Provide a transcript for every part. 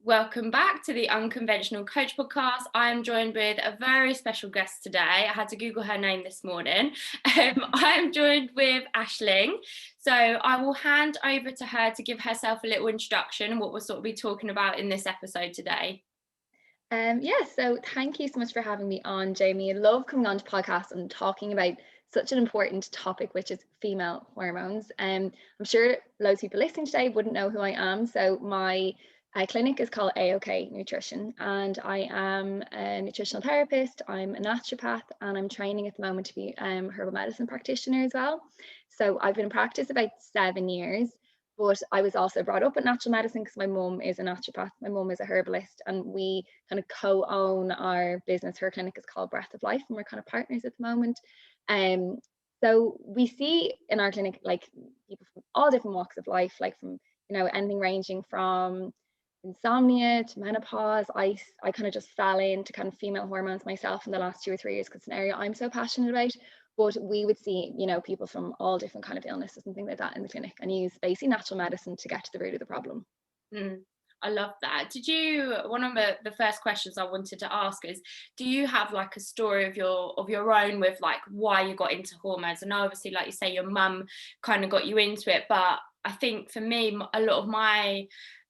Welcome back to the Unconventional Coach Podcast. I am joined with a very special guest today. I had to Google her name this morning. I am joined with Aisling. So I will hand over to her to give herself a little introduction and what we'll sort of be talking about in this episode today. So thank you so much for having me on, Jamie. I love coming on to podcasts and talking about such an important topic, which is female hormones. I'm sure loads of people listening today wouldn't know who I am. So my clinic is called AOK Nutrition, and I am a nutritional therapist. I'm a naturopath, and I'm training at the moment to be herbal medicine practitioner as well. So I've been in practice about 7 years. But I was also brought up with natural medicine because my mum is a naturopath, my mum is a herbalist, and we kind of co-own our business. Her clinic is called Breath of Life, and we're kind of partners at the moment. So we see in our clinic like people from all different walks of life, like from anything ranging from insomnia to menopause. I kind of just fell into kind of female hormones myself in the last 2 or 3 years because it's an area I'm so passionate about. But we would see, people from all different kind of illnesses and things like that in the clinic, and use basically natural medicine to get to the root of the problem. I love that. One of the first questions I wanted to ask is, do you have like a story of your own with like why you got into hormones? And obviously, like you say, your mum kind of got you into it, but I think for me, a lot of my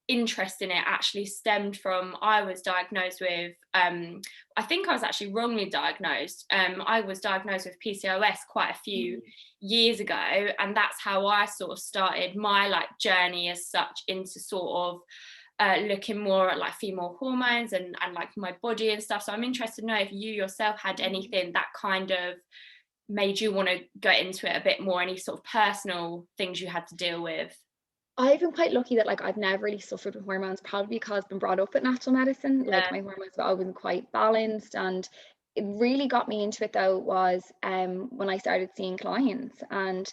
interest in it actually stemmed from I was diagnosed with I think I was actually wrongly diagnosed. I was diagnosed with PCOS quite a few years ago, and that's how I sort of started my like journey as such into sort of looking more at like female hormones and like my body and stuff. So I'm interested to know if you yourself had anything that kind of made you want to get into it a bit more, any sort of personal things you had to deal with. I've been quite lucky that like I've never really suffered with hormones, probably because I've been brought up with natural medicine. Yeah. Like my hormones have always been quite balanced, and it really got me into it though was when I started seeing clients and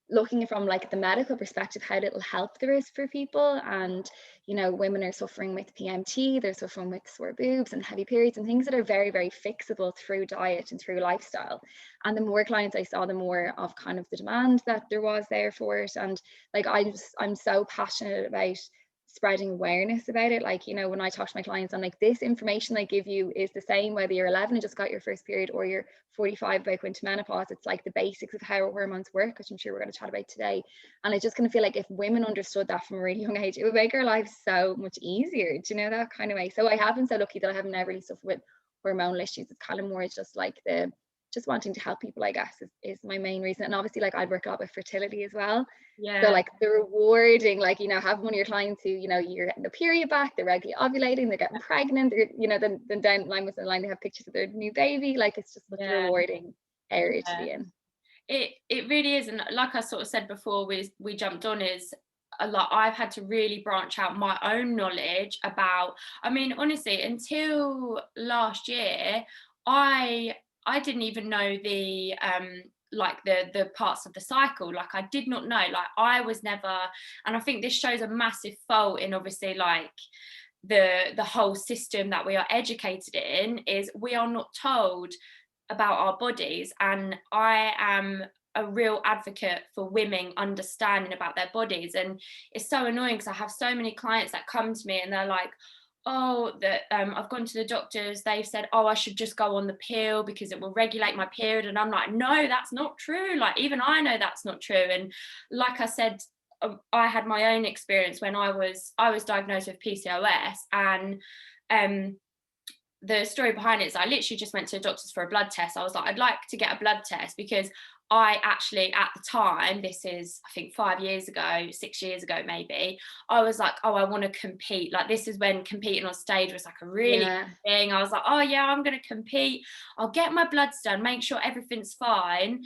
looking from like the medical perspective how it'll help there is for people. And women are suffering with PMT, they're suffering with sore boobs and heavy periods and things that are very, very fixable through diet and through lifestyle. And the more clients I saw, the more of kind of the demand that there was there for it. And like I'm so passionate about spreading awareness about it. Like, when I talk to my clients, I'm like, this information I give you is the same whether you're 11 and just got your first period or you're 45 about going to menopause. It's like the basics of how hormones work, which I'm sure we're going to chat about today. And I just kind of feel like if women understood that from a really young age, it would make our lives so much easier, do you know, that kind of way. So I have been so lucky that I haven't ever really suffered with hormonal issues. It's kind of more just like just wanting to help people, I guess, is my main reason. And obviously, like, I'd work a lot with fertility as well. Yeah. So like the rewarding, like, having one of your clients who, you're getting the period back, they're regularly ovulating, they're getting pregnant, they're, then down line with the line, they have pictures of their new baby. Like, it's just such a rewarding area to be in. It really is. And like I sort of said before, we jumped on, is a lot. I've had to really branch out my own knowledge about, I mean, honestly, until last year, I didn't even know the like the parts of the cycle. Like, I did not know, like, I was never, and I think this shows a massive fault in obviously like the whole system that we are educated in, is we are not told about our bodies. And I am a real advocate for women understanding about their bodies. And it's so annoying because I have so many clients that come to me and they're like, oh, that I've gone to the doctors, they've said, oh, I should just go on the pill because it will regulate my period. And I'm like, no, that's not true. Like, even I know that's not true. And like I said, I had my own experience when I was diagnosed with PCOS. And the story behind it is I literally just went to the doctors for a blood test. I was like, I'd like to get a blood test because I actually, at the time, this is, I think 5 years ago, 6 years ago, maybe, I was like, oh, I want to compete. Like, this is when competing on stage was like a really big thing. I was like, oh yeah, I'm going to compete. I'll get my bloods done, make sure everything's fine.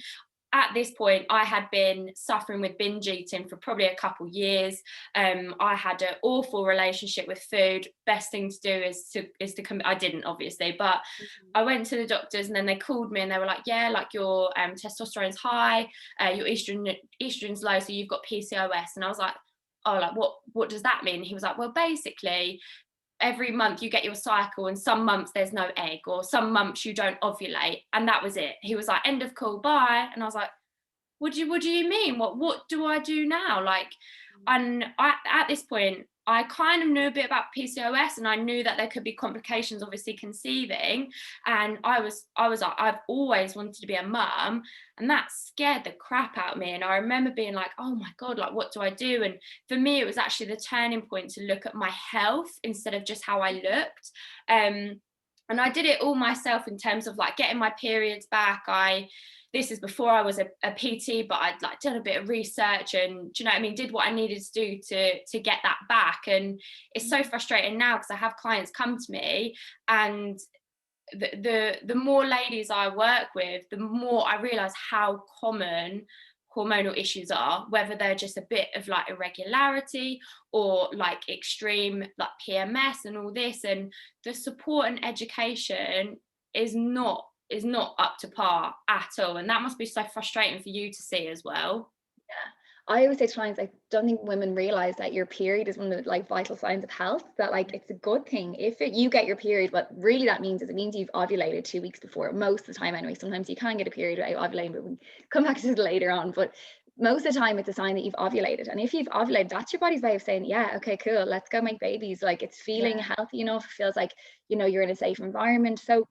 At this point, I had been suffering with binge eating for probably a couple of years. I had an awful relationship with food. Best thing to do is to come. I didn't, obviously, but I went to the doctors, and then they called me and they were like, yeah, like, your testosterone's high, your estrogen's low, so you've got PCOS. And I was like, oh, like, what does that mean? He was like, well, basically, every month you get your cycle, and some months there's no egg, or some months you don't ovulate, and that was it. He was like, end of call, bye. And I was like, what do you mean? What do I do now? Like, and at this point, I kind of knew a bit about PCOS, and I knew that there could be complications, obviously conceiving. And I was like, I've always wanted to be a mum, and that scared the crap out of me. And I remember being like, oh my God, like, what do I do? And for me, it was actually the turning point to look at my health instead of just how I looked. And I did it all myself in terms of like getting my periods back. This is before I was a PT, but I'd like done a bit of research and, do you know what I mean, did what I needed to do to get that back. And it's so frustrating now because I have clients come to me, and the more ladies I work with, the more I realize how common hormonal issues are, whether they're just a bit of like irregularity or like extreme like PMS and all this. And the support and education is not up to par at all, and that must be so frustrating for you to see as well. I always say to clients, I don't think women realize that your period is one of the like vital signs of health, that like it's a good thing. If you get your period, what really that means is it means you've ovulated 2 weeks before, most of the time anyway. Sometimes you can get a period without ovulating, but we'll come back to it later on. But most of the time it's a sign that you've ovulated. And if you've ovulated, that's your body's way of saying, yeah, okay, cool, let's go make babies. Like it's feeling healthy enough, it feels like, you know, you're in a safe environment. So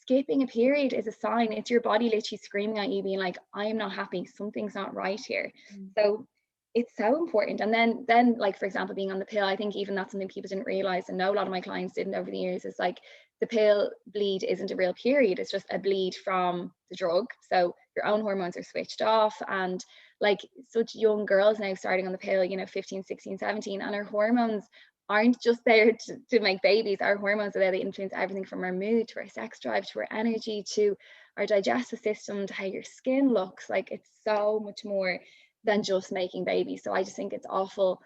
skipping a period is a sign. It's your body literally screaming at you, being like, I am not happy, something's not right here. So it's so important. And then like, for example, being on the pill, I think even that's something people didn't realize, and know a lot of my clients didn't over the years, is like the pill bleed isn't a real period, it's just a bleed from the drug. So your own hormones are switched off. And like such young girls now starting on the pill, you know, 15, 16, 17, and our hormones aren't just there to make babies. Our hormones are there to influence everything from our mood to our sex drive to our energy to our digestive system to how your skin looks. Like it's so much more than just making babies. So I just think it's awful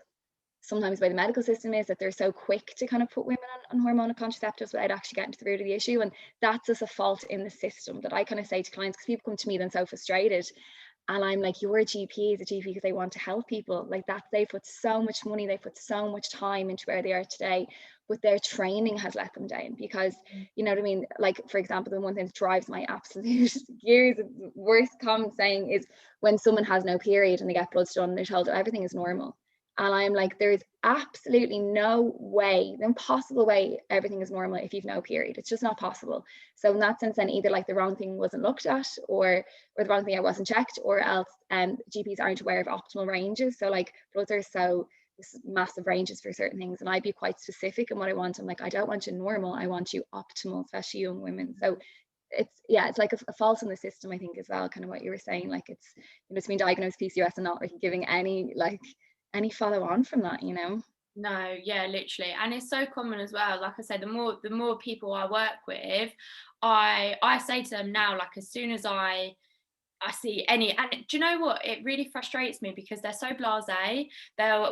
sometimes by the medical system is that they're so quick to kind of put women on hormonal contraceptives without actually getting to the root of the issue. And that's just a fault in the system that I kind of say to clients, because people come to me then so frustrated. And I'm like, your GP is a GP because they want to help people. Like that, they put so much money, they put so much time into where they are today, but their training has let them down. Because, you know what I mean? Like, for example, the one thing that drives my absolute gears, worst common saying is when someone has no period and they get bloods done and they're told everything is normal. And I'm like, there is absolutely no way, no possible way everything is normal if you've no period. It's just not possible. So in that sense, then either like the wrong thing wasn't looked at, or the wrong thing I wasn't checked, or else GPs aren't aware of optimal ranges. So like bloods are so massive ranges for certain things, and I'd be quite specific in what I want. I'm like, I don't want you normal, I want you optimal, especially young women. So it's like a fault in the system, I think, as well, kind of what you were saying. Like it's, you know, it's been diagnosed PCOS and not like giving any follow on from that, you know. No, yeah, literally. And it's so common as well. Like I said, the more people I work with, I say to them now, like as soon as I see any, and do you know what, it really frustrates me because they're so blasé.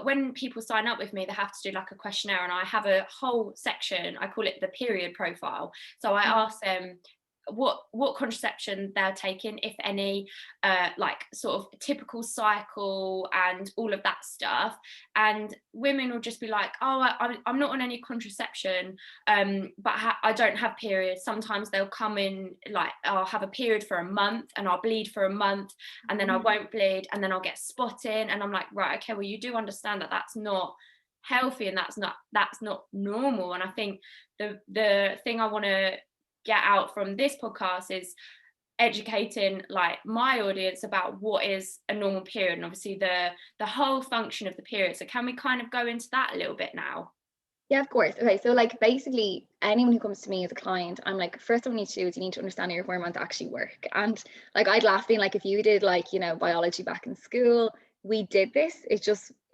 When people sign up with me, they have to do like a questionnaire, and I have a whole section, I call it the period profile. So I ask them what contraception they're taking, if any, like sort of typical cycle and all of that stuff. And women will just be like, oh, I'm not on any contraception, but I don't have periods. Sometimes they'll come in like, I'll have a period for a month and I'll bleed for a month, and then I won't bleed, and then I'll get spotting, and I'm like, right, okay, well, you do understand that that's not healthy and that's not normal. And I think the thing I want to get out from this podcast is educating like my audience about what is a normal period, and obviously the whole function of the period. So can we kind of go into that a little bit now? Yeah, of course. Okay, so like basically anyone who comes to me as a client, I'm like, first thing you need to do is you need to understand how your hormones actually work. And like I'd laugh being like, if you did like, you know, biology back in school, we did this,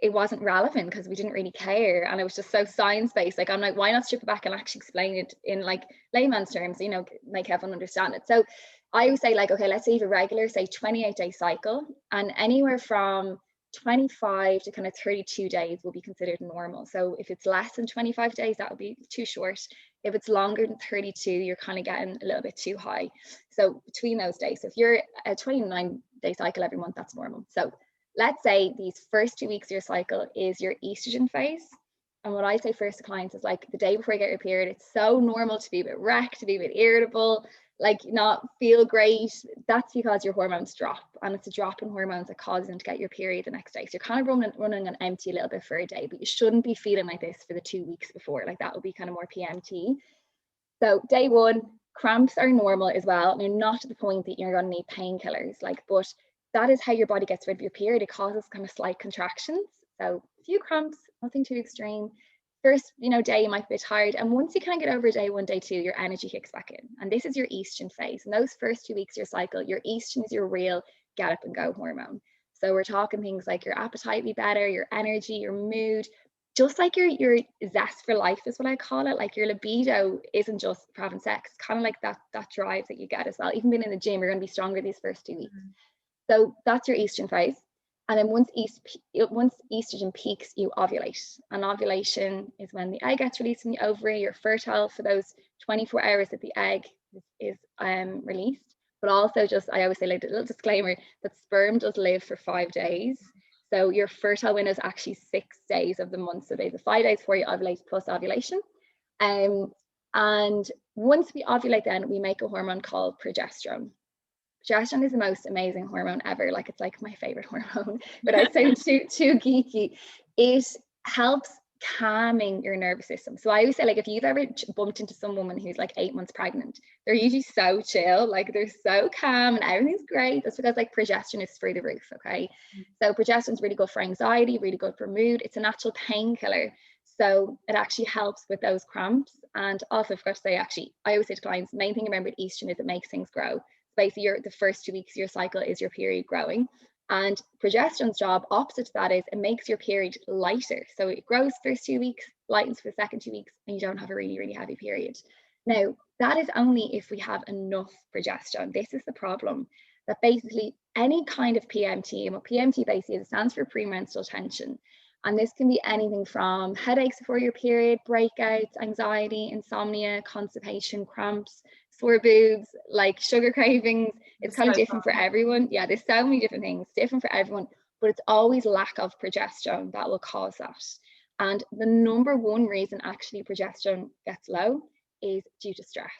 it wasn't relevant because we didn't really care, and it was just so science based. Like I'm like, why not strip it back and actually explain it in like layman's terms, you know, make everyone understand it. So I would say like, okay, let's say you have a regular, say 28-day cycle, and anywhere from 25 to kind of 32 days will be considered normal. So if it's less than 25 days, that would be too short. If it's longer than 32, you're kind of getting a little bit too high. So between those days, so if you're a 29-day cycle every month, that's normal. So let's say these first 2 weeks of your cycle is your estrogen phase. And what I say first to clients is like, the day before you get your period, it's so normal to be a bit wrecked, to be a bit irritable, like not feel great, that's because your hormones drop, and it's a drop in hormones that causes them to get your period the next day. So you're kind of running on empty a little bit for a day, but you shouldn't be feeling like this for the 2 weeks before. Like that would be kind of more PMT. So day one, cramps are normal as well. And you're not to the point that you're going to need painkillers, like, but that is how your body gets rid of your period. It causes kind of slight contractions. So a few cramps, nothing too extreme. First, day you might be tired, and once you kind of get over day one, day two, your energy kicks back in, and this is your estrogen phase. And those first 2 weeks of your cycle, your estrogen is your real get up and go hormone. So we're talking things like your appetite be better, your energy, your mood, just like your zest for life is what I call it. Like your libido isn't just for having sex, kind of like that drive that you get as well. Even being in the gym, you're going to be stronger these first 2 weeks. So that's your estrogen phase. And then once estrogen peaks, you ovulate. And ovulation is when the egg gets released from the ovary. You're fertile for those 24 hours that the egg is released. But also, just I always say, like a little disclaimer, that sperm does live for 5 days. So your fertile window is actually 6 days of the month. So there's the 5 days before you ovulate plus ovulation. And once we ovulate, then we make a hormone called progesterone. Progesterone is the most amazing hormone ever. Like, it's like my favorite hormone, but I sound too geeky. It helps calming your nervous system. So I always say, like, if you've ever bumped into some woman who's like 8 months pregnant, they're usually so chill, like they're so calm and everything's great. That's because like progesterone is through the roof. Okay. So progesterone is really good for anxiety, really good for mood. It's a natural painkiller. So it actually helps with those cramps. And also, I forgot to say, actually, I always say to clients, main thing remember with estrogen is it makes things grow. Basically, the first 2 weeks of your cycle is your period growing. And progesterone's job, opposite to that, is it makes your period lighter. So it grows first 2 weeks, lightens for the second 2 weeks, and you don't have a really, really heavy period. Now, that is only if we have enough progesterone. This is the problem, that basically any kind of PMT, and what PMT basically is, it stands for premenstrual tension. And this can be anything from headaches before your period, breakouts, anxiety, insomnia, constipation, cramps, sore boobs, like sugar cravings. It's kind of different for everyone. Yeah, there's so many different things, different for everyone, but it's always lack of progesterone that will cause that. And the number one reason actually progesterone gets low is due to stress.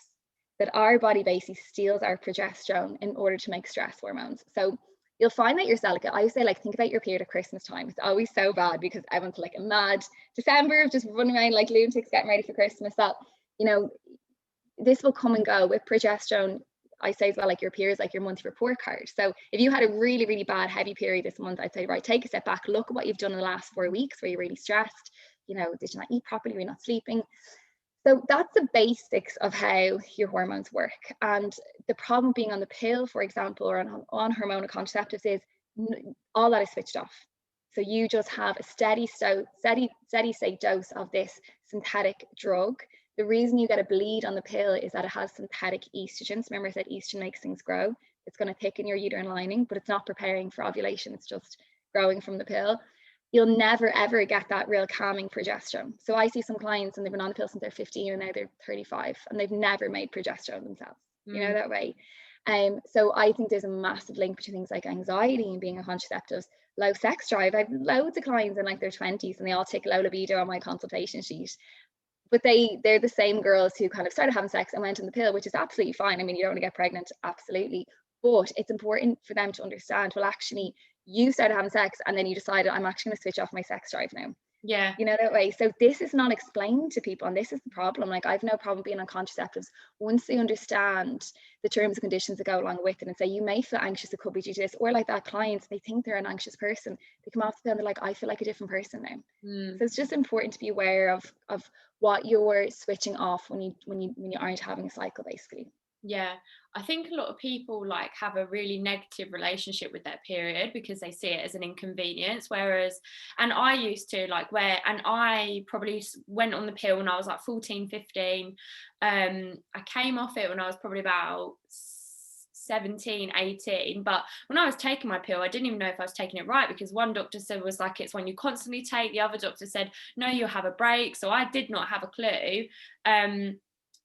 That our body basically steals our progesterone in order to make stress hormones. So you'll find that yourself, I always say, like, think about your period at Christmas time. It's always so bad because everyone's like a mad December of just running around like lunatics getting ready for Christmas. That, this will come and go. With progesterone, I say as well, like your period is like your monthly report card. So if you had a really, really bad heavy period this month, I'd say, right, take a step back, look at what you've done in the last 4 weeks where you're really stressed, did you not eat properly, were you not sleeping? So that's the basics of how your hormones work. And the problem being on the pill, for example, or on hormonal contraceptives is all that is switched off. So you just have a steady state dose of this synthetic drug. The reason you get a bleed on the pill is that it has synthetic estrogens. Remember I said estrogen makes things grow. It's going to thicken your uterine lining, but it's not preparing for ovulation. It's just growing from the pill. You'll never, ever get that real calming progesterone. So I see some clients and they've been on the pill since they're 15 and now they're 35 and they've never made progesterone themselves, that way. So I think there's a massive link between things like anxiety and being on contraceptives, low sex drive. I have loads of clients in like their 20s and they all take low libido on my consultation sheet. But they're the same girls who kind of started having sex and went on the pill, which is absolutely fine. I mean, you don't want to get pregnant, absolutely. But it's important for them to understand, well, actually, you started having sex and then you decided, I'm actually going to switch off my sex drive now. Yeah. That way. So this is not explained to people, and this is the problem. Like, I've no problem being on contraceptives once they understand the terms and conditions that go along with it and say, you may feel anxious, it could be due to this. Or like that, clients, they think they're an anxious person. They come off the pill and they're like, I feel like a different person now. So it's just important to be aware of what you're switching off when you aren't having a cycle, basically. Yeah, I think a lot of people like have a really negative relationship with their period because they see it as an inconvenience. Whereas, and I used to and I probably went on the pill when I was like 14, 15. I came off it when I was probably about 17, 18. But when I was taking my pill, I didn't even know if I was taking it right, because one doctor said was like, it's one you constantly take. The other doctor said, no, you'll have a break. So I did not have a clue.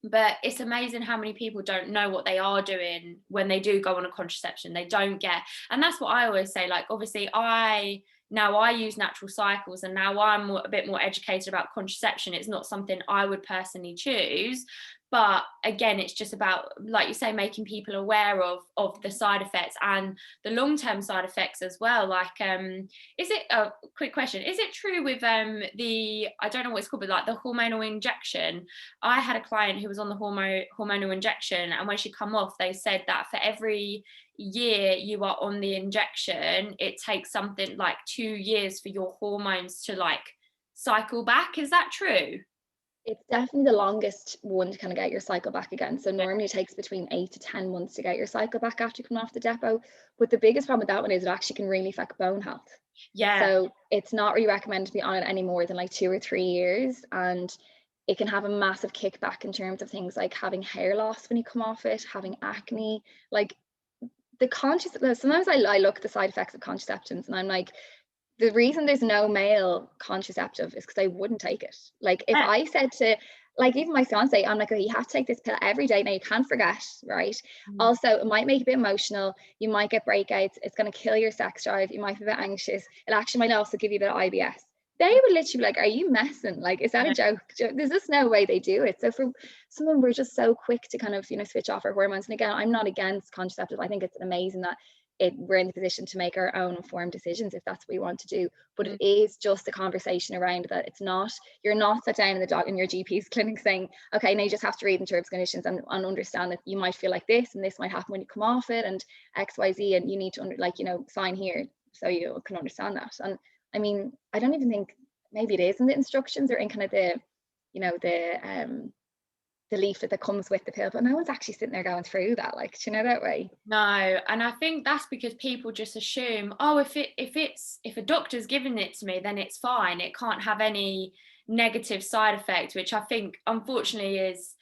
But it's amazing how many people don't know what they are doing when they do go on a contraception. They don't get, and that's what I always say. Like, obviously, I use natural cycles, and now I'm a bit more educated about contraception. It's not something I would personally choose, But again, it's just about, like you say, making people aware of the side effects and the long-term side effects as well. Like, is it a quick question? Is it true with the, I don't know what it's called, but like the hormonal injection? I had a client who was on the hormonal injection, and when she come off, they said that for every year you are on the injection, it takes something like 2 years for your hormones to like cycle back. Is that true? It's definitely the longest one to kind of get your cycle back again. So normally it takes between 8 to 10 months to get your cycle back after coming off the depot. But the biggest problem with that one is it actually can really affect bone health. Yeah. So it's not really recommended to be on it any more than like 2 or 3 years. And it can have a massive kickback in terms of things like having hair loss when you come off it, having acne, like the conscious. Sometimes I look at the side effects of contraceptives and I'm like, the reason there's no male contraceptive is because I wouldn't take it. Like if Yeah. I said to, like, even my fiance, I'm like, oh, you have to take this pill every day. Now you can't forget, right? Mm. Also, it might make you a bit emotional. You might get breakouts. It's going to kill your sex drive. You might be a bit anxious. It actually might also give you a bit of IBS. They would literally be like, are you messing? Like, is that a joke? There's just no way they do it. So for someone, we're just so quick to kind of, switch off our hormones. And again, I'm not against contraceptive. I think it's amazing that we're in the position to make our own informed decisions if that's what we want to do. But it is just a conversation around that. It's not, you're not sat down in your GP's clinic saying, okay, now you just have to read the terms and conditions and understand that you might feel like this and this might happen when you come off it and XYZ, and you need to sign here so you can understand that. And I mean, I don't even think, maybe it is in the instructions or in kind of the leaflet that comes with the pill, but no one's actually sitting there going through that, like, that way. No, and I think that's because people just assume, oh, if a doctor's giving it to me, then it's fine. It can't have any negative side effects, which I think unfortunately is,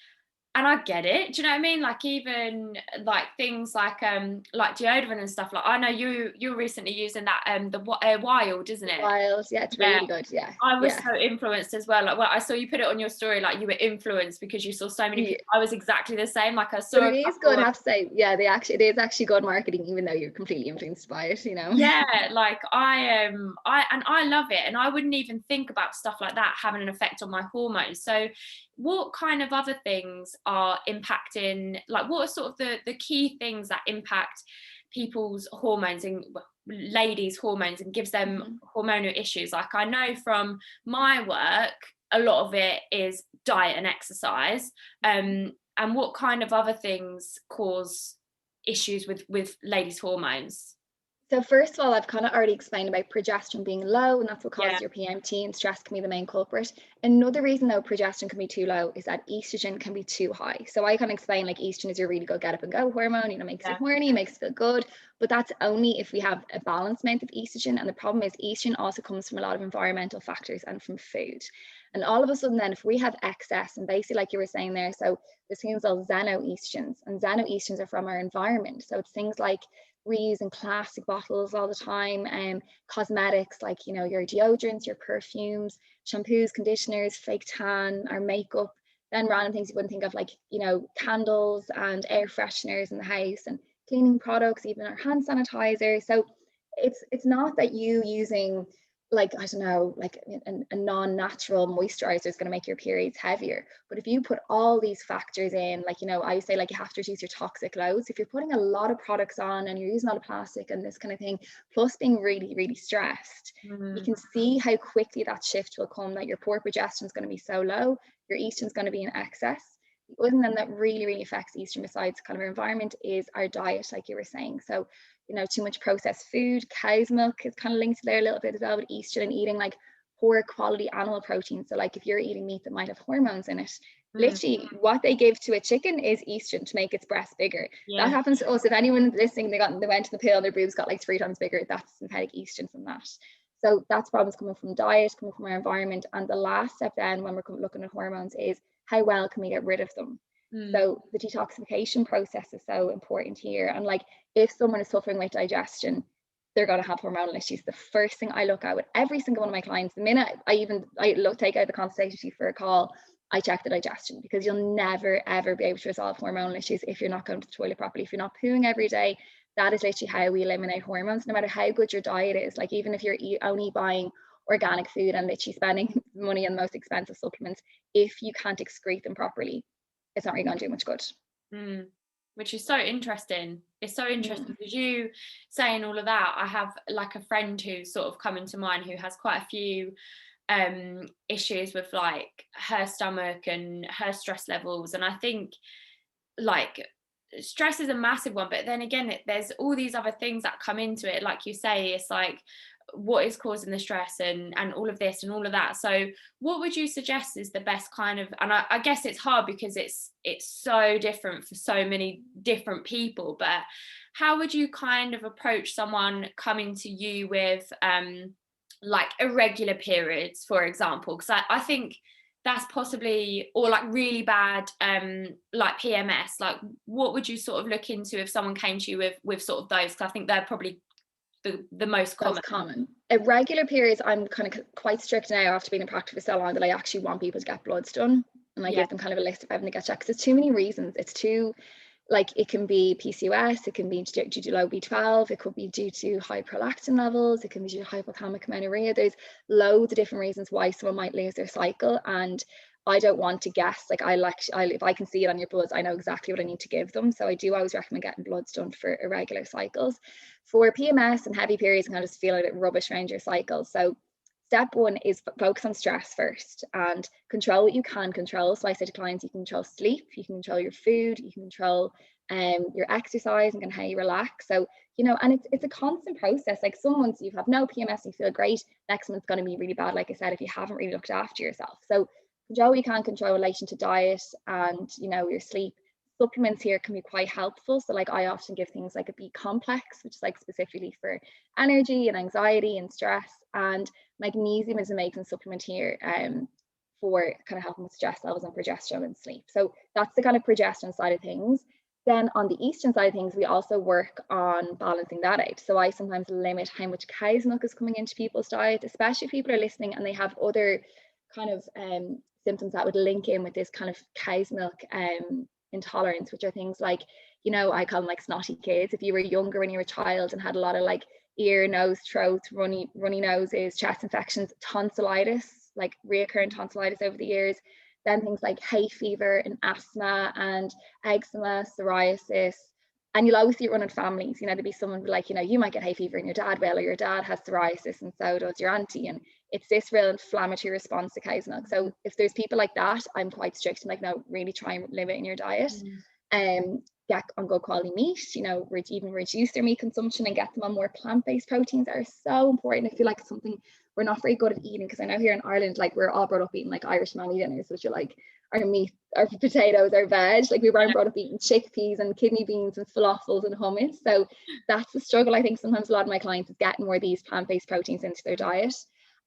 and I get it. Do you know what I mean? Like even like things like deodorant and stuff. Like I know you're recently using that the Wild, isn't it? Wild, yeah, it's Yeah. really good. Yeah, I was yeah. so influenced as well. Like, well, I saw you put it on your story, like you were influenced because you saw so many Yeah. people. I was exactly the same. Like I But saw it a is couple good, I of, have to say. Yeah, it is actually good marketing, even though you're completely influenced by it. yeah, like I love it, and I wouldn't even think about stuff like that having an effect on my hormones. So what kind of other things are impacting, like what are sort of the key things that impact people's hormones and ladies' hormones and gives them hormonal issues? Like I know from my work, a lot of it is diet and exercise. And what kind of other things cause issues with ladies' hormones? So first of all, I've kind of already explained about progesterone being low, and that's what Yeah. causes your PMT, and stress can be the main culprit. Another reason though progesterone can be too low is that estrogen can be too high. So I can explain like estrogen is your really good get up and go hormone, makes you horny, makes you feel good, but that's only if we have a balanced amount of estrogen. And the problem is estrogen also comes from a lot of environmental factors and from food. And all of a sudden then if we have excess, and basically like you were saying there, so there's things called xenoestrogens, and xenoestrogens are from our environment. So it's things like reusing plastic bottles all the time, and cosmetics like your deodorants, your perfumes, shampoos, conditioners, fake tan, our makeup, then random things you wouldn't think of, like candles and air fresheners in the house, and cleaning products, even our hand sanitizer. So it's not that you using, like, I don't know, like a non-natural moisturizer is going to make your periods heavier. But if you put all these factors in, like, I would say, like, you have to reduce your toxic loads. If you're putting a lot of products on and you're using a lot of plastic and this kind of thing, plus being really, really stressed, you can see how quickly that shift will come, that your poor progesterone is going to be so low, your estrogen is going to be in excess. The other thing that really, really affects estrogen besides kind of our environment is our diet, like you were saying. So too much processed food, cow's milk is kind of linked there a little bit as well with estrogen, and eating like poor quality animal protein. So like if you're eating meat that might have hormones in it, literally what they give to a chicken is estrogen to make its breast bigger. That happens to us. If anyone listening, they went to the pill, their boobs got like 3 times bigger, that's synthetic estrogen from that. So that's problems coming from diet, coming from our environment. And the last step then when we're looking at hormones is how well can we get rid of them? So the detoxification process is so important here. And like if someone is suffering with digestion, they're going to have hormonal issues. The first thing I look at with every single one of my clients, the minute I take out the consultation sheet for a call, I check the digestion, because you'll never ever be able to resolve hormonal issues if you're not going to the toilet properly, if you're not pooing every day. That is literally how we eliminate hormones, no matter how good your diet is. Like even if you're only buying organic food and literally spending money on the most expensive supplements, if you can't excrete them properly, it's not really going to do much good. Which is so interesting. It's so interesting Mm. because you saying all of that, I have like a friend who's sort of coming to mind who has quite a few issues with like her stomach and her stress levels, and I think like stress is a massive one, but then again there's all these other things that come into it, like you say, it's like what is causing the stress and all of this and all of that. So what would you suggest is the best kind of, and I guess it's hard because it's so different for so many different people, but how would you kind of approach someone coming to you with like irregular periods, for example? Because I think that's possibly, or like really bad like PMS, like what would you sort of look into if someone came to you with sort of those? Because I think they're probably the most common. Irregular periods, I'm kind of quite strict now after being in practice for so long that I actually want people to get bloods done, and I give them kind of a list of everything to get checked. There's too many reasons. It's too, like, it can be PCOS, it can be due to low B12, it could be due to high prolactin levels, it can be due to hypothalamic amenorrhea. There's loads of different reasons why someone might lose their cycle, and I don't want to guess. Like, if I can see it on your bloods, I know exactly what I need to give them. So I do always recommend getting bloods done for irregular cycles. For PMS and heavy periods, and kind of just feel a bit rubbish around your cycle. So step one is focus on stress first and control what you can control. So I say to clients, you can control sleep, you can control your food, you can control your exercise and how you relax. So, you know, and it's a constant process. Like some months you have no PMS and you feel great, next month's going to be really bad, like I said, if you haven't really looked after yourself. So control what you can control in relation to diet and, you know, your sleep. Supplements here can be quite helpful. So like I often give things like a B complex, which is like specifically for energy and anxiety and stress, and magnesium is an amazing supplement here for kind of helping with stress levels and progesterone and sleep. So that's the kind of progesterone side of things. Then on the estrogen side of things, we also work on balancing that out. So I sometimes limit how much cow's milk is coming into people's diet, especially if people are listening and they have other kind of symptoms that would link in with this kind of cow's milk intolerance, which are things like, you know, I call them like snotty kids. If you were younger when you were a child and had a lot of like ear, nose, throat, runny noses, chest infections, tonsillitis, like reoccurring tonsillitis over the years, then things like hay fever and asthma and eczema, psoriasis. And you'll always see it run in families. You know, there'd be someone like, you know, you might get hay fever and your dad will, or your dad has psoriasis and so does your auntie. And it's this real inflammatory response to cow's milk. So if there's people like that, I'm quite strict and like, no, really try and limit in your diet. Get on good quality meat, you know, even reduce their meat consumption and get them on more plant-based proteins are so important. I feel like it's something we're not very good at eating, because I know here in Ireland, like we're all brought up eating like Irish Manny dinners, which are like our meat, our potatoes, our veg. Like we weren't brought up eating chickpeas and kidney beans and falafels and hummus. So that's the struggle. I think sometimes a lot of my clients is getting more of these plant-based proteins into their diet.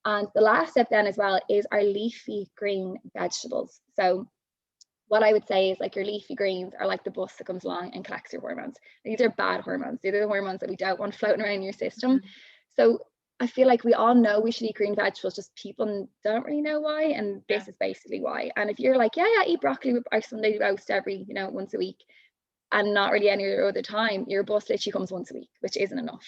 And the last step then as well is our leafy green vegetables. So what I would say is like your leafy greens are like the bus that comes along and collects your hormones. These are bad hormones. These are the hormones that we don't want floating around in your system. So I feel like we all know we should eat green vegetables, just people don't really know why. And this is basically why. And if you're like, yeah, eat broccoli with our Sunday roast every, you know, once a week, and not really any other time, your bus literally comes once a week, which isn't enough.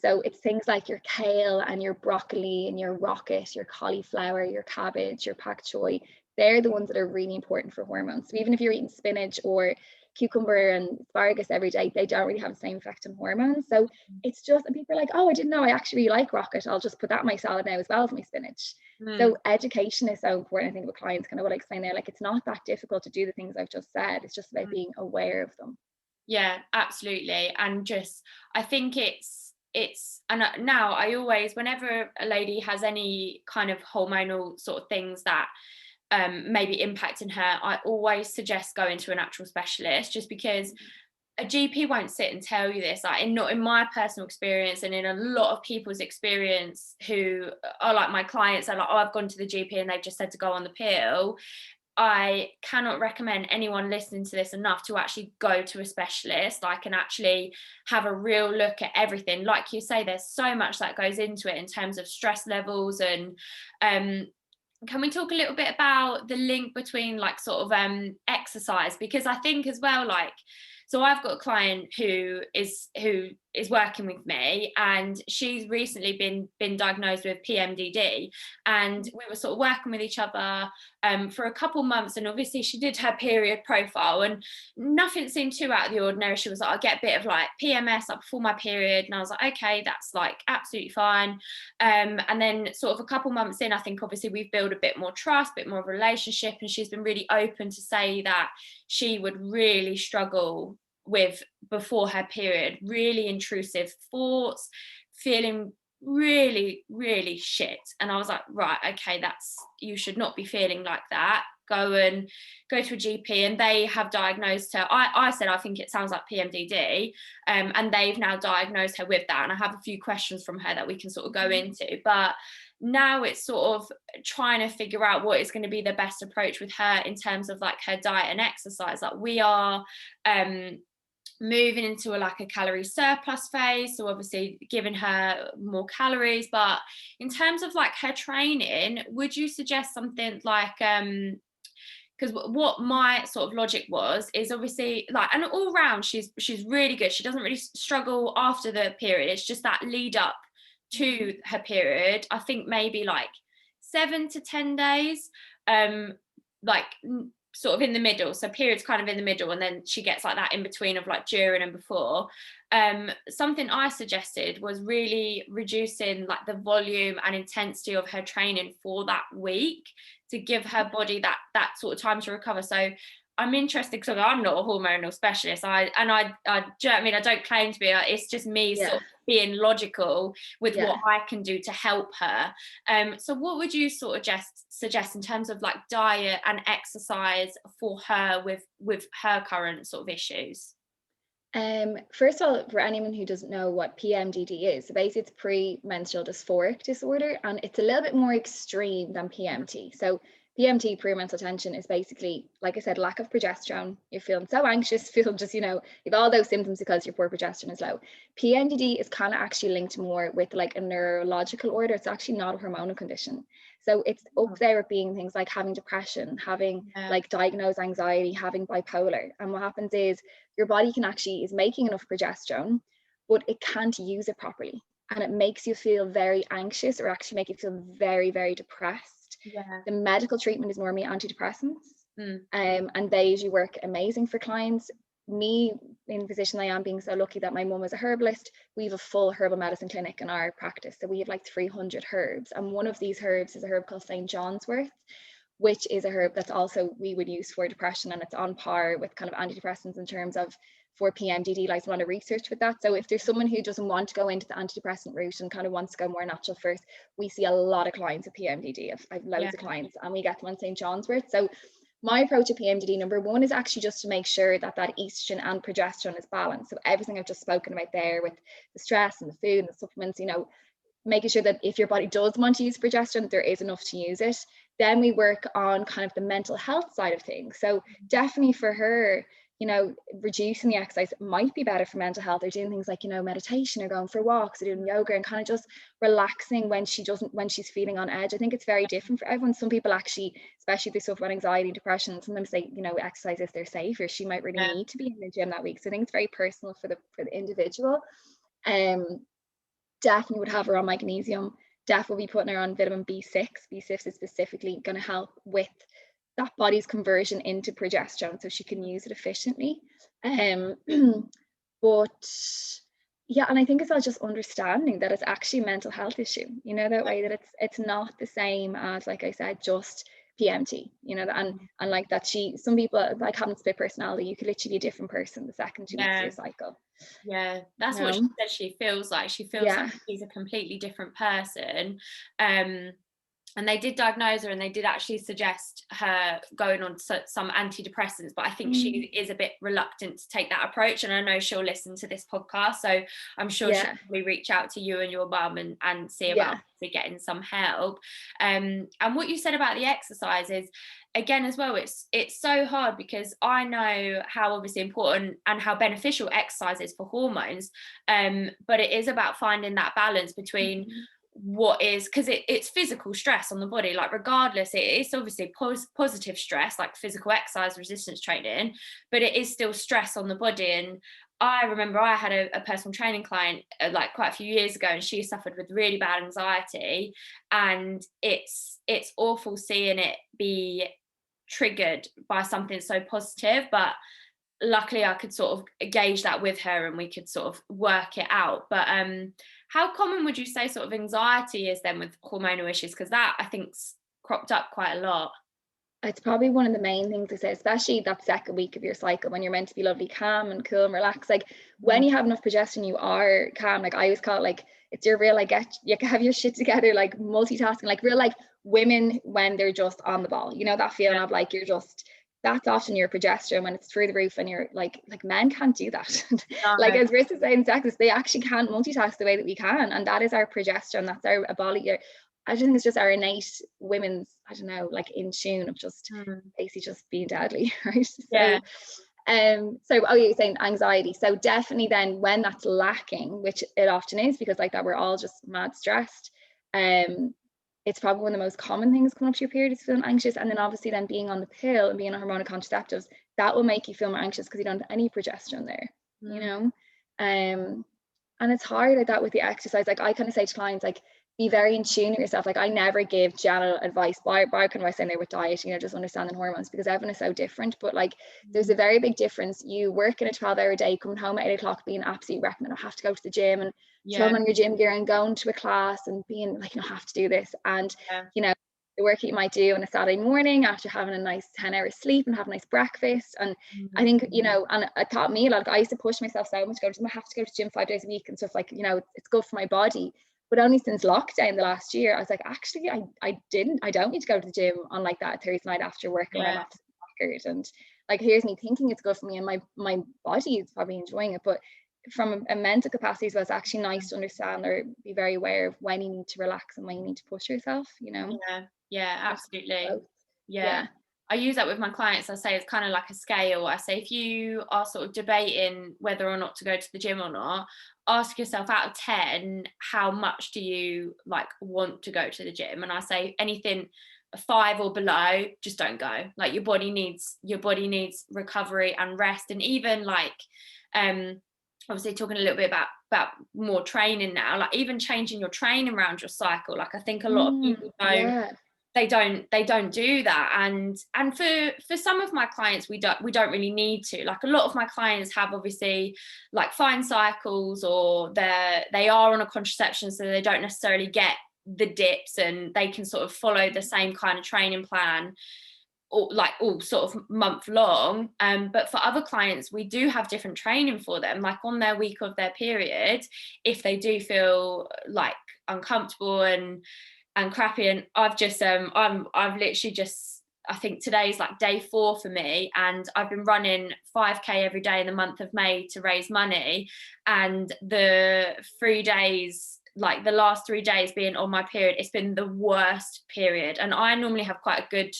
So it's things like your kale and your broccoli and your rocket, your cauliflower, your cabbage, your pak choi. They're the ones that are really important for hormones. So even if you're eating spinach or cucumber and asparagus every day, they don't really have the same effect on hormones. So it's just, and people are like, oh, I didn't know I actually really like rocket. I'll just put that in my salad now as well as my spinach. So education is so important. I think with clients, kind of what I explained there, like it's not that difficult to do the things I've just said. It's just about being aware of them. Yeah, absolutely. And just, I think and now I always, whenever a lady has any kind of hormonal sort of things that maybe impacting her, I always suggest going to a natural specialist, just because a GP won't sit and tell you this. Like not in my personal experience, and in a lot of people's experience who are like my clients, are like, oh, I've gone to the GP and they've just said to go on the pill. I cannot recommend anyone listening to this enough to actually go to a specialist, like, and actually have a real look at everything. Like you say, there's so much that goes into it in terms of stress levels. And can we talk a little bit about the link between like sort of exercise? Because I think as well, like, so I've got a client who is working with me, and she's recently been diagnosed with PMDD, and we were sort of working with each other for a couple months, and obviously she did her period profile and nothing seemed too out of the ordinary. She was like, I get a bit of like PMS like before my period, and I was like, okay, that's like absolutely fine. And then sort of a couple months in, I think obviously we've built a bit more trust, a bit more of a relationship, and she's been really open to say that she would really struggle with before her period, really intrusive thoughts, feeling really shit. And I was like, right, okay, you should not be feeling like that. Go to a GP, and they have diagnosed her. I said I think it sounds like PMDD, and they've now diagnosed her with that, and I have a few questions from her that we can sort of go into. But now it's sort of trying to figure out what is going to be the best approach with her in terms of like her diet and exercise. Like we are moving into like a calorie surplus phase, so obviously giving her more calories. But in terms of like her training, would you suggest something like because what my sort of logic was is obviously like, and all round she's really good, she doesn't really struggle after the period, it's just that lead up to her period, I think maybe like 7 to 10 days, like sort of in the middle, so periods kind of in the middle, and then she gets like that in between of like during and before. Something I suggested was really reducing like the volume and intensity of her training for that week to give her body that sort of time to recover. So I'm interested, because I'm not a hormonal specialist. I do you know what I mean? I don't claim to be. It's just me sort of being logical with what I can do to help her. So what would you sort of suggest in terms of like diet and exercise for her with her current sort of issues? First of all, for anyone who doesn't know what PMDD is, so basically it's premenstrual dysphoric disorder, and it's a little bit more extreme than PMT. So PMT, premenstrual tension, is basically, like I said, lack of progesterone. You're feeling so anxious, feel just, you have all those symptoms because your poor progesterone is low. PMDD is kind of actually linked more with like a neurological order. It's actually not a hormonal condition. So it's up there with being things like having depression, having like diagnosed anxiety, having bipolar. And what happens is your body is making enough progesterone, but it can't use it properly. And it makes you feel very anxious, or actually make you feel very, very depressed. The medical treatment is normally antidepressants, and they usually work amazing for clients. Me, in the position I am, being so lucky that my mum was a herbalist, we have a full herbal medicine clinic in our practice. So we have like 300 herbs, and one of these herbs is a herb called St. John's wort, which is a herb that's also we would use for depression, and it's on par with kind of antidepressants in terms of for PMDD, like a lot of research with that. So if there's someone who doesn't want to go into the antidepressant route and kind of wants to go more natural first, we see a lot of clients with PMDD. I've loads of clients, and we get them on St. John's wort. So my approach to PMDD, number one, is actually just to make sure that estrogen and progesterone is balanced. So everything I've just spoken about there with the stress and the food and the supplements, making sure that if your body does want to use progesterone, there is enough to use it. Then we work on kind of the mental health side of things. So definitely for her, reducing the exercise might be better for mental health, or doing things like, meditation, or going for walks, or doing yoga, and kind of just relaxing when she's feeling on edge. I think it's very different for everyone. Some people actually, especially if they suffer from anxiety and depression, sometimes they, exercise if they're safe, or she might really need to be in the gym that week. So I think it's very personal for the individual. Definitely would have her on magnesium. Definitely be putting her on vitamin B6. B6 is specifically going to help with that body's conversion into progesterone, so she can use it efficiently. But yeah, and I think it's all just understanding that it's actually a mental health issue, that way, that it's not the same as, like I said, just PMT, and like that some people like having split personality, you could literally be a different person the second 2 weeks of your cycle. That's what she said she feels like. She feels like she's a completely different person. And they did diagnose her, and they did actually suggest her going on some antidepressants, but I think she is a bit reluctant to take that approach, and I know she'll listen to this podcast, so I'm sure she'll probably reach out to you and your mum and see about getting some help. And what you said about the exercises, again, as well, it's so hard, because I know how obviously important and how beneficial exercise is for hormones, but it is about finding that balance between what is, because it's physical stress on the body, like regardless, it's obviously positive stress like physical exercise, resistance training, but it is still stress on the body. And I remember I had a personal training client like quite a few years ago, and she suffered with really bad anxiety, and it's awful seeing it be triggered by something so positive. But luckily I could sort of gauge that with her, and we could sort of work it out. But how common would you say sort of anxiety is then with hormonal issues? Because that I think's cropped up quite a lot. It's probably one of the main things to say, especially that second week of your cycle when you're meant to be lovely, calm and cool and relaxed. Like when Mm. you have enough progesterone, you are calm. Like I always call it like it's your real like get you have your shit together, like multitasking, like real like women when they're just on the ball. You know that feeling Yeah. of like you're just that's often your progesterone when it's through the roof and you're like men can't do that. Like No. as Rissa saying sexist, they actually can't multitask the way that we can. And that is our progesterone. That's our body. I think it's just our innate women's, I don't know, like in tune of just Mm. basically just being deadly, right? Yeah. So you're saying anxiety. So definitely then when that's lacking, which it often is because like that we're all just mad stressed, it's probably one of the most common things coming up to your period is feeling anxious. And then obviously then being on the pill and being on hormonal contraceptives, that will make you feel more anxious because you don't have any progesterone there, you Mm. know? And it's hard like that with the exercise. Like I kind of say to clients, like, be very in tune with yourself. Like I never give general advice, bar kind of advice in there with diet, just understanding hormones because everyone is so different. But like there's a very big difference. You work in a 12-hour day, coming home at 8 o'clock, being absolutely wrecked, and I have to go to the gym and Yeah. throwing on your gym gear and going to a class and being like, have to do this. And Yeah. the work that you might do on a Saturday morning after having a nice 10-hour sleep and have a nice breakfast. And I think, and it taught me a lot. I used to push myself so much, go to gym. I have to go to gym 5 days a week and stuff like, it's good for my body. But only since lockdown the last year, I was like, actually, I don't need to go to the gym on like that Thursday night after work when I'm absolutely knackered. And like, here's me thinking it's good for me and my body is probably enjoying it. But from a mental capacity as well, it's actually nice to understand or be very aware of when you need to relax and when you need to push yourself, Yeah, absolutely. Yeah. Yeah. I use that with my clients. I say it's kind of like a scale. I say if you are sort of debating whether or not to go to the gym or not, ask yourself out of 10, how much do you like want to go to the gym? And I say anything 5 or below, just don't go. Like your body needs recovery and rest. And even like obviously talking a little bit about more training now, like even changing your training around your cycle. Like I think a lot of people don't do that. And for some of my clients we don't really need to. Like a lot of my clients have obviously like fine cycles, or they are on a contraception, so they don't necessarily get the dips, and they can sort of follow the same kind of training plan all sort of month long. But for other clients we do have different training for them, like on their week of their period, if they do feel like uncomfortable and crappy. And I've literally just, I think today's like day 4 for me, and I've been running 5k every day in the month of May to raise money. And the 3 days, like the last 3 days being on my period, it's been the worst period. And I normally have quite a good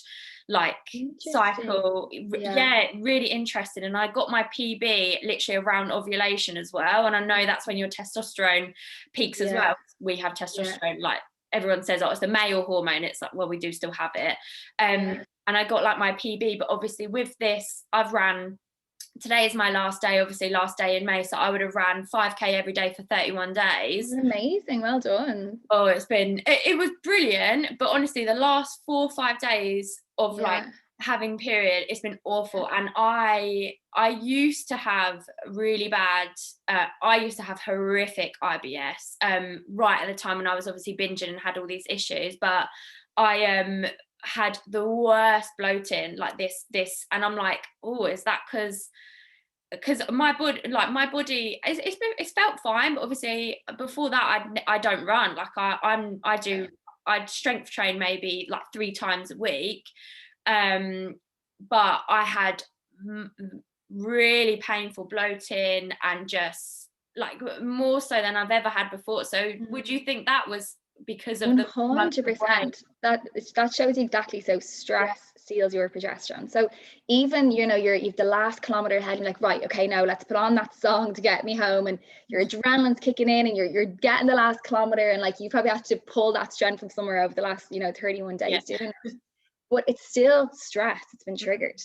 like cycle. Really interested. And I got my PB literally around ovulation as well, and I know that's when your testosterone peaks as well. We have testosterone, like everyone says, oh, it's the male hormone. It's like, well, we do still have it. And I got like my PB, but obviously with this, today is my last day, obviously last day in May, so I would have ran 5k every day for 31 days. Amazing, well done. Oh, it was brilliant. But honestly, the last 4 or 5 days of like having period, it's been awful. And I used to have really bad, I used to have horrific IBS right at the time when I was obviously binging and had all these issues. But I had the worst bloating, like this, and I'm like, oh, is that because my body it's felt fine, but obviously before that I don't run. Like I strength train maybe like 3 times a week, but I had really painful bloating, and just like more so than I've ever had before. So would you think that was because of the 100%? That shows you exactly. So stress steals your progesterone. So even you've the last kilometer ahead, and like, right, okay, now let's put on that song to get me home, and your adrenaline's kicking in, and you're getting the last kilometer, and like you probably have to pull that strength from somewhere over the last 31 days doing it. But it's still stress. It's been triggered.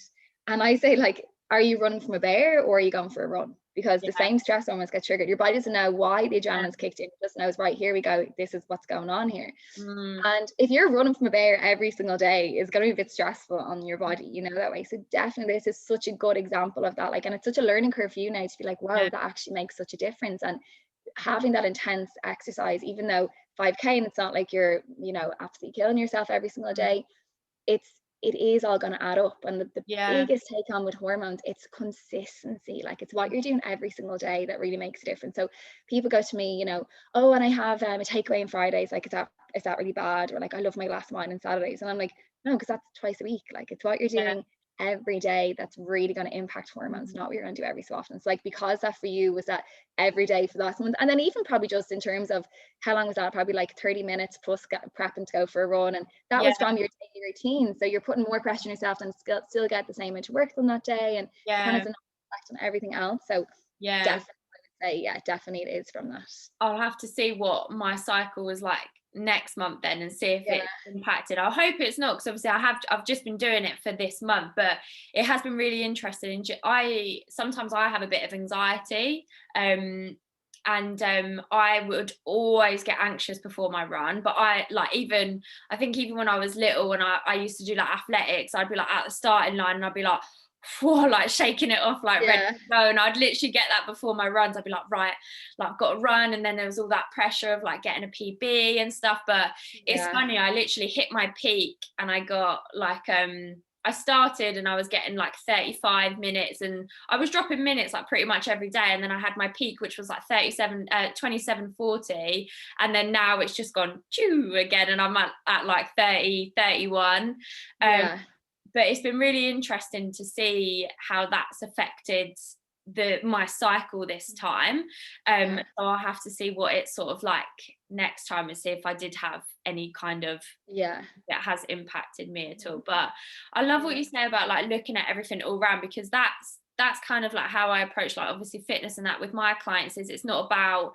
And I say, like, are you running from a bear or are you going for a run? because the Yeah. same stress hormones get triggered. Your body doesn't know why the adrenaline's kicked in. It just knows, right, here we go. This is what's going on here. And if you're running from a bear every single day, it's going to be a bit stressful on your body, you know, that way. So definitely this is such a good example of that. Like, and it's such a learning curve for you now to be like, wow, that actually makes such a difference. And having that intense exercise, even though 5K, and it's not like you're, you know, absolutely killing yourself every single day, it is all going to add up. And the biggest take on with hormones, it's consistency. Like, it's what you're doing every single day that really makes a difference. So people go to me, you know, oh, and I have a takeaway on Fridays, like, is that really bad? Or like, I love my glass of wine on Saturdays. And I'm like, no, because that's twice a week. Like, it's what you're doing every day that's really going to impact hormones, not what you're going to do every so often. So like, because that for you was that every day for the last month, and then even probably just in terms of how long was that, probably like 30 minutes plus prepping to go for a run, and that was from your daily routine. So you're putting more pressure on yourself and still get the same amount of work done that day, and kind of an effect on everything else. So definitely I would say, definitely it is from that. I'll have to see what my cycle was like next month then, and see if it's impacted. I hope it's not, because obviously I've just been doing it for this month, but it has been really interesting. Sometimes I have a bit of anxiety, and I would always get anxious before my run. But I think even when I was little, when I used to do like athletics, I'd be like at the starting line and I'd be like, whoa, like shaking it off, like ready to go. And I'd literally get that before my runs. I'd be like, right, like I've got to run. And then there was all that pressure of like getting a PB and stuff. But it's funny, I literally hit my peak and I got like I started and I was getting like 35 minutes, and I was dropping minutes like pretty much every day. And then I had my peak, which was like 27:40. And then now it's just gone choo again. And I'm at like 30, 31. But it's been really interesting to see how that's affected my cycle this time. So I'll have to see what it's sort of like next time, and see if I did have any kind of that has impacted me at all. But I love what you say about like looking at everything all around, because that's kind of like how I approach like obviously fitness and that with my clients. Is it's not about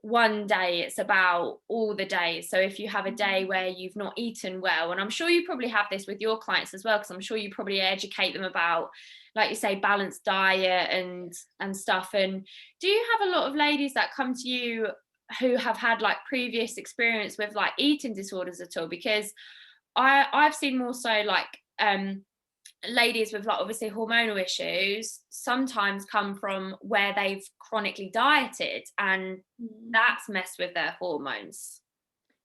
one day, it's about all the days. So if you have a day where you've not eaten well, and I'm sure you probably have this with your clients as well, because I'm sure you probably educate them about, like you say, balanced diet and stuff. And do you have a lot of ladies that come to you who have had like previous experience with like eating disorders at all? Because I've seen more so like ladies with like obviously hormonal issues sometimes come from where they've chronically dieted, and that's messed with their hormones.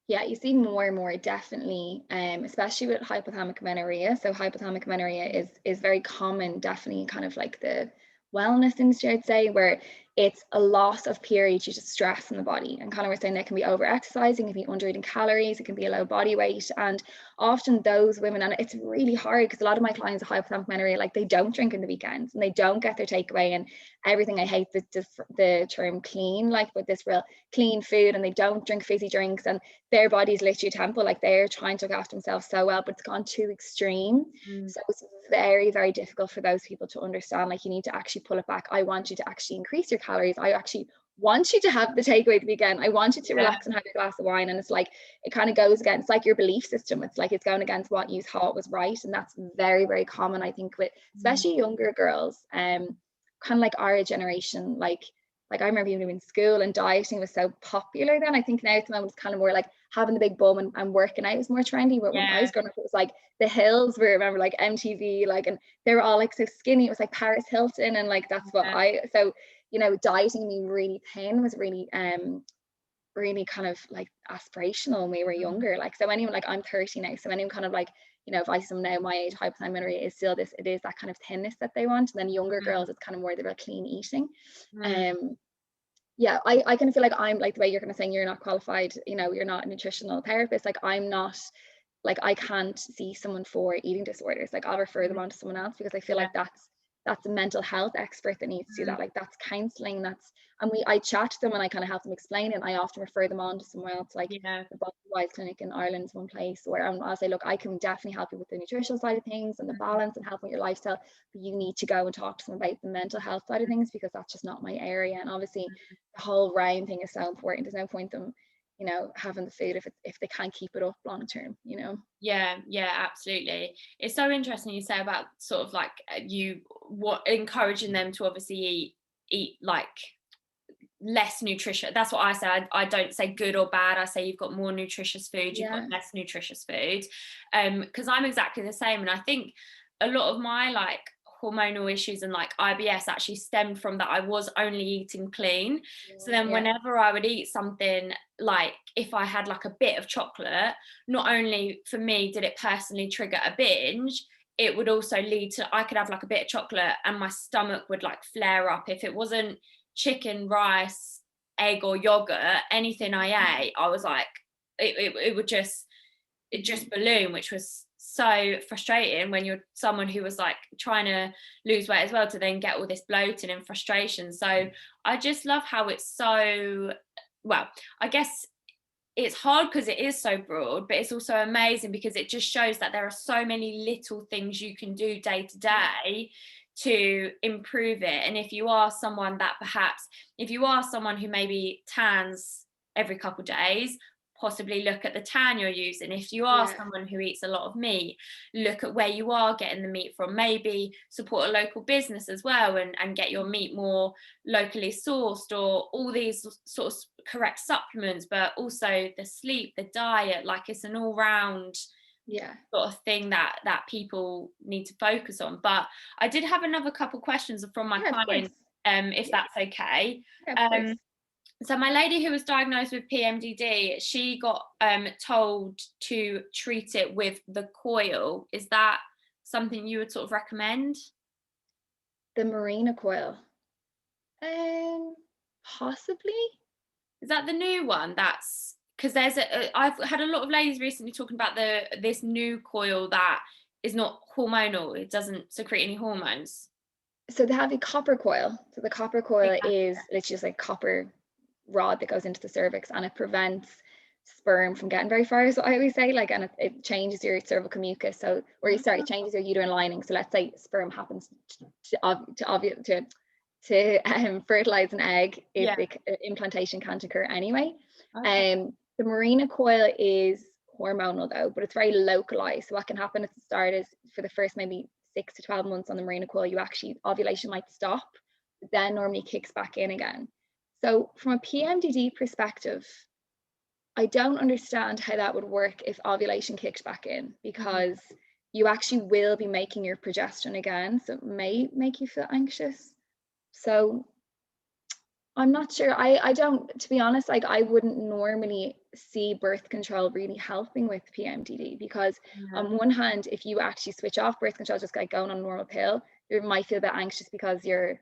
Yeah, you see more and more, definitely, especially with hypothalamic amenorrhea. So hypothalamic amenorrhea is very common, definitely kind of like the wellness industry, I'd say, where it's a loss of pH due to stress in the body. And kind of we're saying that can be over exercising, it can be under eating calories, it can be a low body weight. And often those women, and it's really hard because a lot of my clients with hypothalamic amenorrhea, like they don't drink in the weekends and they don't get their takeaway and everything. I hate the term clean, like with this real clean food, and they don't drink fizzy drinks, and their body's literally a temple, like they're trying to look after themselves so well, but it's gone too extreme. So it's very, very difficult for those people to understand, like, you need to actually pull it back. I want you to actually increase your calories. I actually want you to have the takeaway the weekend. I want you to relax and have a glass of wine. And it's like, it kind of goes against like your belief system. It's like, it's going against what you thought was right. And that's very, very common, I think, with especially younger girls, kind of like our generation. Like I remember even in school, and dieting was so popular then. I think now at the moment it's kind of more like having the big bum and working out was more trendy. But when I was growing up, it was like the Hills were, remember, like MTV, like, and they were all like so skinny. It was like Paris Hilton, and like that's what so you know, dieting being really thin was really really kind of like aspirational when we were younger. Like, so anyone, like I'm 30 now, so anyone kind of like, you know, if I see them now my age, hypothyroidism is still this, it is that kind of thinness that they want. And then younger girls, it's kind of more the real clean eating. Yeah, I kind of feel like I'm like the way you're kind of saying you're not qualified, you know, you're not a nutritional therapist. Like I'm not, like I can't see someone for eating disorders. Like I'll refer them on to someone else, because I feel like that's a mental health expert that needs to do that. Like that's counseling, and I chat to them and I kind of help them explain it. And I often refer them on to somewhere else, like the Body Wise Clinic in Ireland is one place where I'll say, look, I can definitely help you with the nutritional side of things and the balance and help with your lifestyle, but you need to go and talk to them about the mental health side of things, because that's just not my area. And obviously the whole round thing is so important. There's no point them, you know, having the food if they can't keep it up long term, you know. Yeah, absolutely. It's so interesting you say about sort of like encouraging them to obviously eat like less nutrition. That's what I say. I don't say good or bad. I say you've got more nutritious food, you've got less nutritious food. Because I'm exactly the same. And I think a lot of my like hormonal issues and like IBS actually stemmed from that I was only eating clean. So then whenever I would eat something, like if I had like a bit of chocolate, not only for me did it personally trigger a binge, it would also lead to, I could have like a bit of chocolate and my stomach would like flare up. If it wasn't chicken, rice, egg or yogurt, anything I ate, I was like, it would just balloon, which was so frustrating when you're someone who was like trying to lose weight as well, to then get all this bloating and frustration. So I just love how it's so, well, I guess it's hard because it is so broad, but it's also amazing because it just shows that there are so many little things you can do day to day to improve it. And if you are someone that perhaps, if you are someone who maybe tans every couple of days, possibly look at the tan you're using. If you are someone who eats a lot of meat, look at where you are getting the meat from. Maybe support a local business as well and get your meat more locally sourced, or all these sort of correct supplements, but also the sleep, the diet. Like it's an all-round sort of thing that people need to focus on. But I did have another couple questions from my clients, if that's okay. So my lady who was diagnosed with PMDD, she got told to treat it with the coil. Is that something you would sort of recommend? The Marina coil? Possibly. Is that the new one? That's because there's I've had a lot of ladies recently talking about this new coil that is not hormonal. It doesn't secrete any hormones. So they have a copper coil. So the copper coil is literally just like copper rod that goes into the cervix, and it prevents sperm from getting very far, so I always say, like, and it changes your cervical mucus, so it changes your uterine lining. So let's say sperm happens to fertilize an egg, the implantation can't occur anyway. The Marina coil is hormonal though, but it's very localized. So what can happen at the start is, for the first maybe 6 to 12 months on the Marina coil, ovulation might stop, but then normally kicks back in again. So from a PMDD perspective, I don't understand how that would work if ovulation kicked back in, because you actually will be making your progesterone again, so it may make you feel anxious. So I'm not sure. I don't, to be honest, like I wouldn't normally see birth control really helping with PMDD, because on one hand, if you actually switch off birth control, just like going on a normal pill, you might feel a bit anxious because you're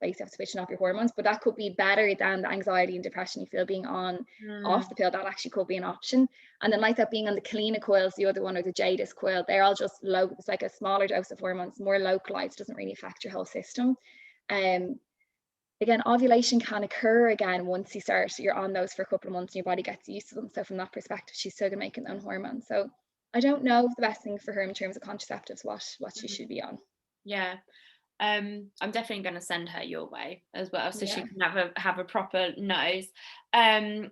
basically switching off your hormones, but that could be better than the anxiety and depression you feel being on off the pill. That actually could be an option. And then like that, being on the Kalina coils, the other one, or the Jadis coil, they're all just low. It's like a smaller dose of hormones, more localized, doesn't really affect your whole system. Again, ovulation can occur again once you're on those for a couple of months and your body gets used to them. So from that perspective, she's still gonna make her own hormones. So I don't know if the best thing for her in terms of contraceptives, what she should be on. Yeah. I'm definitely going to send her your way as well, so she can have a proper nose.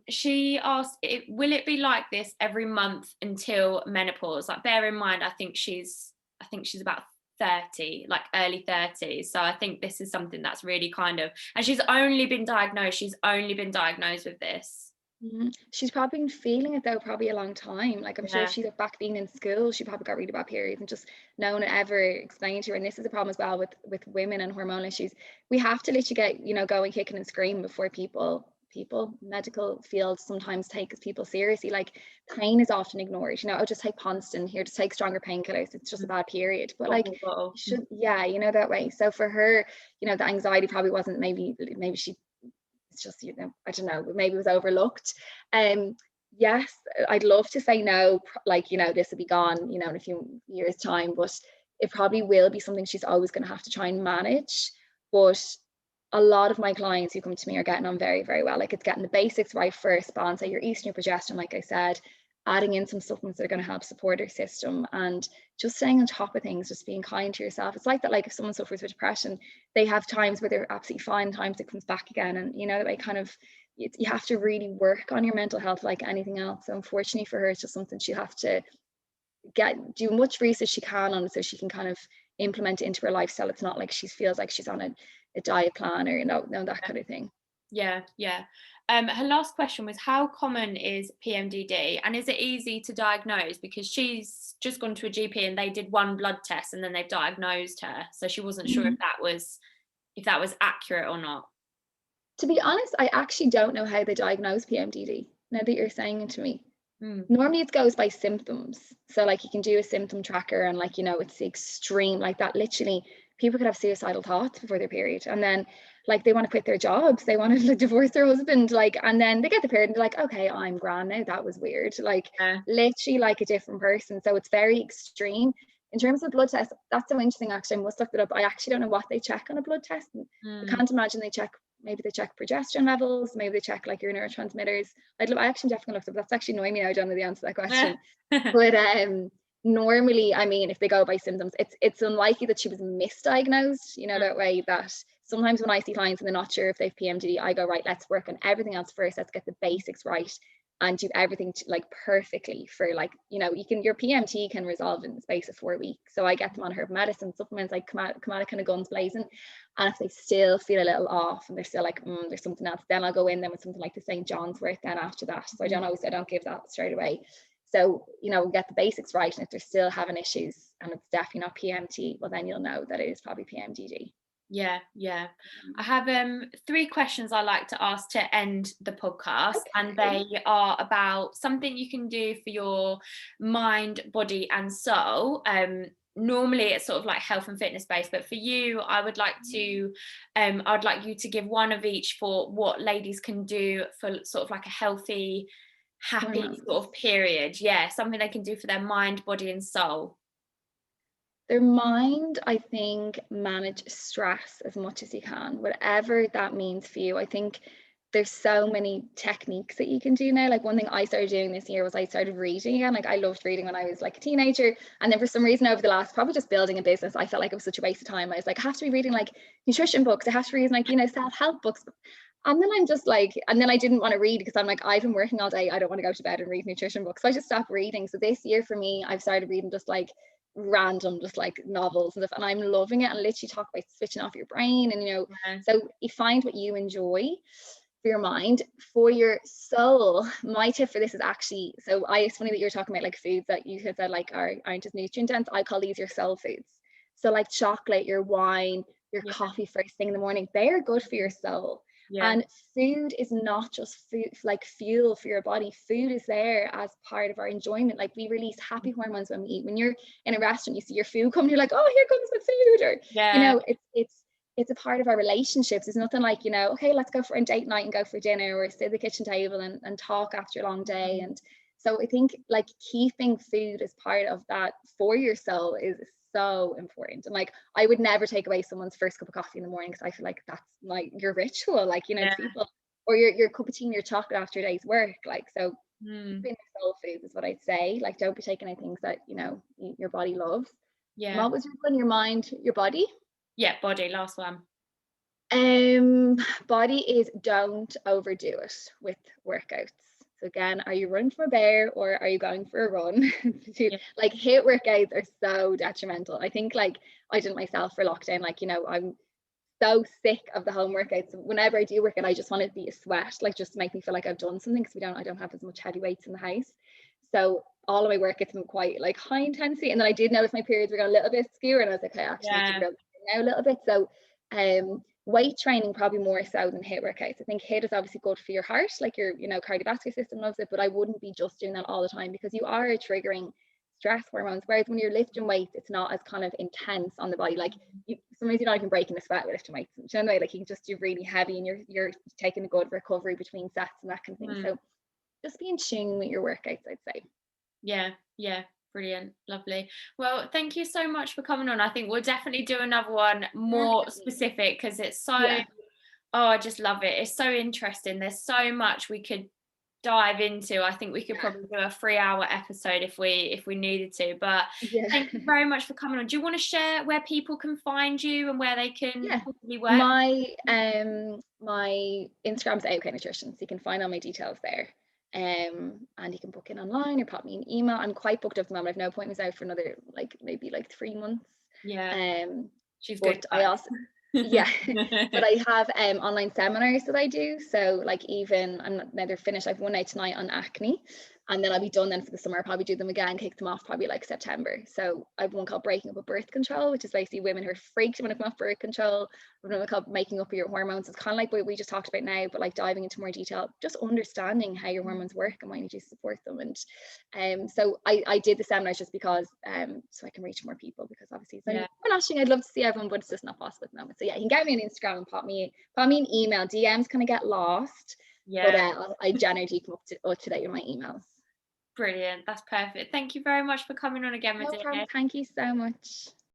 She asked, will it be like this every month until menopause? Like, bear in mind, I think she's about 30, like early 30s. So I think this is something that's really kind of, and she's only been diagnosed with this. She's probably been feeling it though probably a long time. Like I'm sure if she's back being in school, she probably got really bad periods, and just no one ever explained to her. And this is a problem as well with women and hormonal issues. We have to let you get, going kicking and screaming before people medical fields sometimes take people seriously. Like pain is often ignored. I'll just take Ponston here, just take stronger painkillers, it's just a bad period. But like that way. So for her, the anxiety probably wasn't, maybe she, it's just, I don't know, maybe it was overlooked. Yes, I'd love to say no, like, this will be gone, in a few years time, but it probably will be something she's always going to have to try and manage. But a lot of my clients who come to me are getting on very, very well. Like, it's getting the basics right first, balance out your estrogen, your progesterone, like I said, adding in some supplements that are going to help support your system, and just staying on top of things, just being kind to yourself. It's like that, like if someone suffers with depression, they have times where they're absolutely fine, times it comes back again, and that way kind of, you have to really work on your mental health like anything else. So unfortunately for her, it's just something she'll have to do much research she can on, so she can kind of implement it into her lifestyle. It's not like she feels like she's on a diet plan or that kind of thing. Yeah, yeah. Her last question was, how common is PMDD and is it easy to diagnose? Because she's just gone to a GP and they did one blood test and then they've diagnosed her. So she wasn't sure if that was accurate or not. To be honest, I actually don't know how they diagnose PMDD, now that you're saying it to me. Normally it goes by symptoms. So like you can do a symptom tracker and like, it's the extreme, like that literally people could have suicidal thoughts before their period. And then like they want to quit their jobs, they want to like divorce their husband, like, and then they get the period and they're like, okay, I'm grand now, that was weird. Like literally like a different person. So it's very extreme. In terms of blood tests, that's so interesting actually. I must look it up. I actually don't know what they check on a blood test. I can't imagine maybe they check progesterone levels, maybe they check like your neurotransmitters. I actually definitely looked up. That's actually annoying me now. I don't know the answer to that question. But normally, I mean, if they go by symptoms, it's unlikely that she was misdiagnosed, that way. That sometimes when I see clients and they're not sure if they've PMDD, I go, right, let's work on everything else first. Let's get the basics right and do everything like perfectly for like, your PMT can resolve in the space of 4 weeks. So I get them on herb medicine, supplements, like come out kind of guns blazing. And if they still feel a little off and they're still like, there's something else, then I'll go in them with something like the St. John's wort then after that. So I don't give that straight away. So, get the basics right. And if they're still having issues and it's definitely not PMT, well, then you'll know that it is probably PMDD. Yeah. I have 3 questions I like to ask to end the podcast, and they are about something you can do for your mind, body, and soul. Normally it's sort of like health and fitness based, but for you, I would like you to give one of each for what ladies can do for sort of like a healthy, happy sort of period. Yeah, something they can do for their mind, body, and soul. Their mind, I think, manage stress as much as you can, whatever that means for you. I think there's so many techniques that you can do now. Like one thing I started doing this year was I started reading again. Like I loved reading when I was like a teenager. And then for some reason over the last, probably just building a business, I felt like it was such a waste of time. I was like, I have to be reading like nutrition books. I have to read like, self-help books. And then I'm just like, and then I didn't want to read because I'm like, I've been working all day. I don't want to go to bed and read nutrition books. So I just stopped reading. So this year for me, I've started reading just like random just like novels and stuff, and I'm loving it, and literally talk about switching off your brain and so you find what you enjoy for your mind. For your soul, my tip for this is actually, so it's funny that you're talking about like foods that you said that like aren't as nutrient dense. I call these your soul foods. So like chocolate, your wine, your coffee first thing in the morning, they are good for your soul. And food is not just food, like fuel for your body. Food is there as part of our enjoyment. Like we release happy hormones when we eat. When you're in a restaurant, you see your food come, you're like, oh, here comes the food. Or it's a part of our relationships. It's nothing like, okay, let's go for a date night and go for dinner, or sit at the kitchen table and talk after a long day. And so I think like keeping food as part of that for your soul is so important. And like I would never take away someone's first cup of coffee in the morning, because I feel like that's like your ritual, like people, or your cup of tea and your chocolate after a day's work. Like so keeping your soul foods is what I'd say. Like don't be taking any things that your body loves. And what was your mind, your body? Body, last one. Body is, don't overdo it with workouts. So again, are you running from a bear or are you going for a run? Like HIIT workouts are so detrimental. I think like I did myself for lockdown, like, I'm so sick of the home workouts. Whenever I do work out, I just want it to be a sweat, like just to make me feel like I've done something, because I don't have as much heavy weights in the house. So all of my workouts been quite like high intensity. And then I did notice my periods were going a little bit skew, and I was like, I actually need to grow now a little bit. So weight training probably more so than HIIT workouts. I think HIIT is obviously good for your heart, like your cardiovascular system loves it, but I wouldn't be just doing that all the time, because you are triggering stress hormones. Whereas when you're lifting weights, it's not as kind of intense on the body. Like sometimes you're not even breaking a sweat with lifting weights. You know, like you can just do really heavy and you're taking a good recovery between sets and that kind of thing. So just be in tune with your workouts, I'd say. Yeah. Brilliant. Lovely. Well, thank you so much for coming on. I think we'll definitely do another one more specific, because it's so I just love it. It's so interesting. There's so much we could dive into. I think we could probably do a 3-hour episode if we needed to, but thank you very much for coming on. Do you want to share where people can find you and where they can possibly work? My Instagram's OK Nutrition, so you can find all my details there. And you can book in online or pop me an email. I'm quite booked up at the moment. I've no appointments out for another maybe 3 months. Yeah, she's good But at I also, yeah, but that. I have online seminars that I do. So like, even I'm not, now they're finished. I've one out tonight on acne, and then I'll be done then for the summer. I'll probably do them again, kick them off probably like September. So I've one called Breaking Up with Birth Control, which is basically women who are freaked when it comes off birth control. I've another called Making Up Your Hormones. It's kind of like what we just talked about now, but like diving into more detail, just understanding how your hormones work and why you need to support them. And so I did the seminars just because so I can reach more people, because obviously it's only internationally, I'd love to see everyone, but it's just not possible at the moment. So yeah, you can get me on Instagram and pop me an email. DMs kind of get lost, but I generally come up to date with my emails. Brilliant, that's perfect. Thank you very much for coming on again, No Medea. problem. Thank you so much.